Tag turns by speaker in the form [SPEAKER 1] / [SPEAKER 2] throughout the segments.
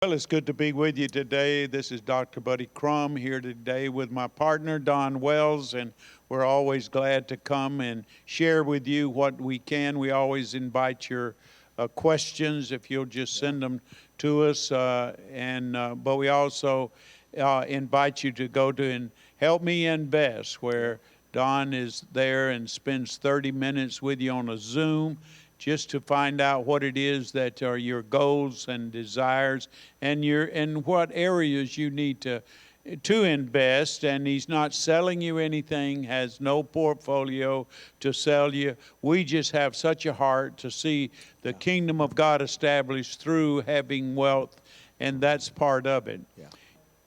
[SPEAKER 1] Well, it's good to be with you today. This is Dr. Buddy Crum here today with my partner, Don Wells, and we're always glad to come and share with you what we can. We always invite your questions if you'll just send them to us. But we also invite you to go to and Help Me Invest, where Don is there and spends 30 minutes with you on a Zoom just to find out what it is that are your goals and desires and what areas you need to invest. And he's not selling you anything, has no portfolio to sell you. We just have such a heart to see the kingdom of God established through having wealth, and that's part of it.
[SPEAKER 2] Yeah.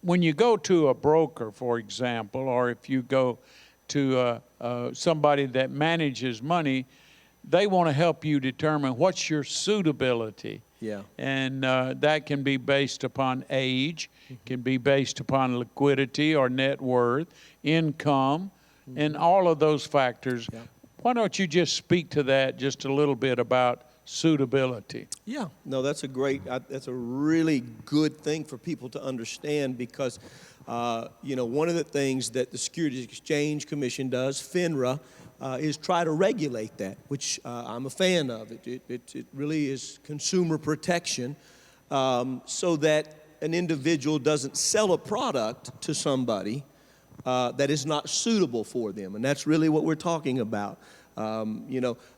[SPEAKER 1] When you go to a broker, for example, or if you go to somebody that manages money, they want to help you determine what's your suitability.
[SPEAKER 2] Yeah.
[SPEAKER 1] And that can be based upon age, can be based upon liquidity or net worth, income, and all of those factors.
[SPEAKER 2] Yeah.
[SPEAKER 1] Why don't you just speak to that just a little bit about suitability?
[SPEAKER 2] Yeah. No, that's that's a really good thing for people to understand because, one of the things that the Securities Exchange Commission does, FINRA, is try to regulate that, which I'm a fan of. It really is consumer protection so that an individual doesn't sell a product to somebody that is not suitable for them. And that's really what we're talking about.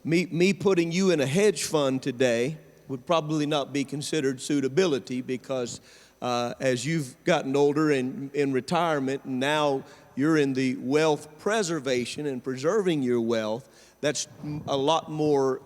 [SPEAKER 2] Me putting you in a hedge fund today would probably not be considered suitability because as you've gotten older and in retirement and now you're in the wealth preservation and preserving your wealth, that's a lot more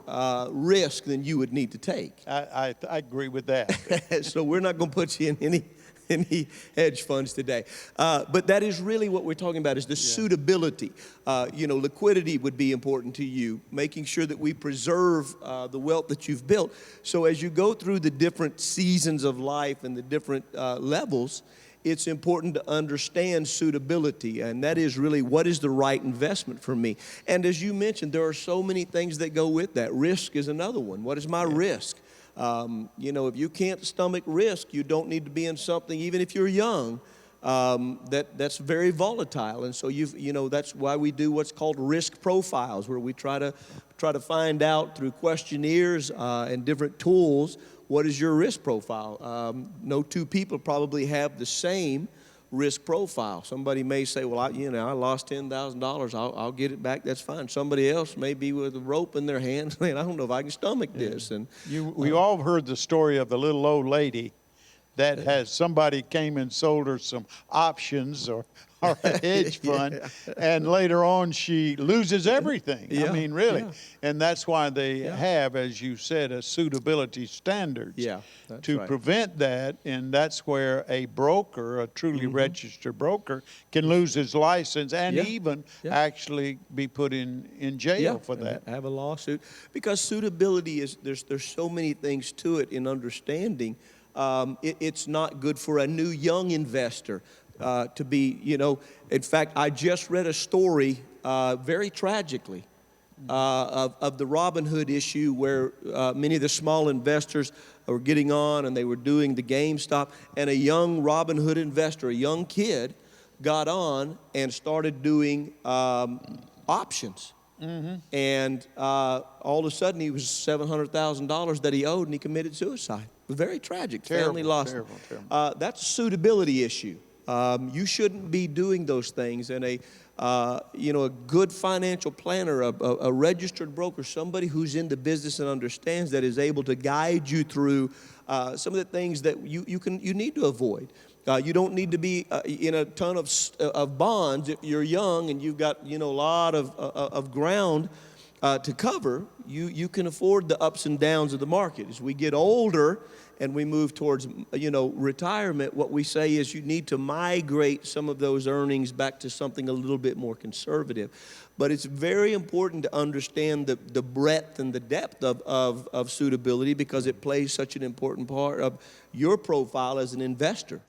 [SPEAKER 2] risk than you would need to take.
[SPEAKER 1] I agree with that.
[SPEAKER 2] So we're not going to put you in any hedge funds today. But that is really what we're talking about is the suitability. Liquidity would be important to you, making sure that we preserve the wealth that you've built. So as you go through the different seasons of life and the different levels, it's important to understand suitability, and that is really what is the right investment for me. And as you mentioned, there are so many things that go with that. Risk is another one. What is my risk? If you can't stomach risk, you don't need to be in something, even if you're young, that's very volatile. And so that's why we do what's called risk profiles, where we try to find out through questionnaires and different tools, what is your risk profile? No two people probably have the same risk profile. Somebody may say, well, I lost $10,000. I'll get it back. That's fine. Somebody else may be with a rope in their hand saying, I don't know if I can stomach this. And
[SPEAKER 1] we all heard the story of the little old lady that has somebody came and sold her some options or a hedge fund, and later on she loses everything.
[SPEAKER 2] Yeah.
[SPEAKER 1] I mean, really.
[SPEAKER 2] Yeah.
[SPEAKER 1] And that's why they have, as you said, a suitability standards to prevent that. And that's where a broker, a truly registered broker, can lose his license and even actually be put in jail for that.
[SPEAKER 2] Have a lawsuit. Because suitability is, there's so many things to it in understanding. It's not good for a new young investor to be, in fact, I just read a story very tragically of the Robin Hood issue where many of the small investors were getting on and they were doing the GameStop, and a young Robin Hood investor, a young kid, got on and started doing options. And all of a sudden he was $700,000 that he owed, and he committed suicide. Very tragic. Family lost.
[SPEAKER 1] Terrible.
[SPEAKER 2] That's a suitability issue. You shouldn't be doing those things. And a good financial planner, a registered broker, somebody who's in the business and understands that, is able to guide you through some of the things that you need to avoid. You don't need to be in a ton of bonds if you're young and you've got a lot of ground to cover. You can afford the ups and downs of the market. As we get older and we move towards retirement, what we say is you need to migrate some of those earnings back to something a little bit more conservative. But it's very important to understand the breadth and the depth of suitability, because it plays such an important part of your profile as an investor.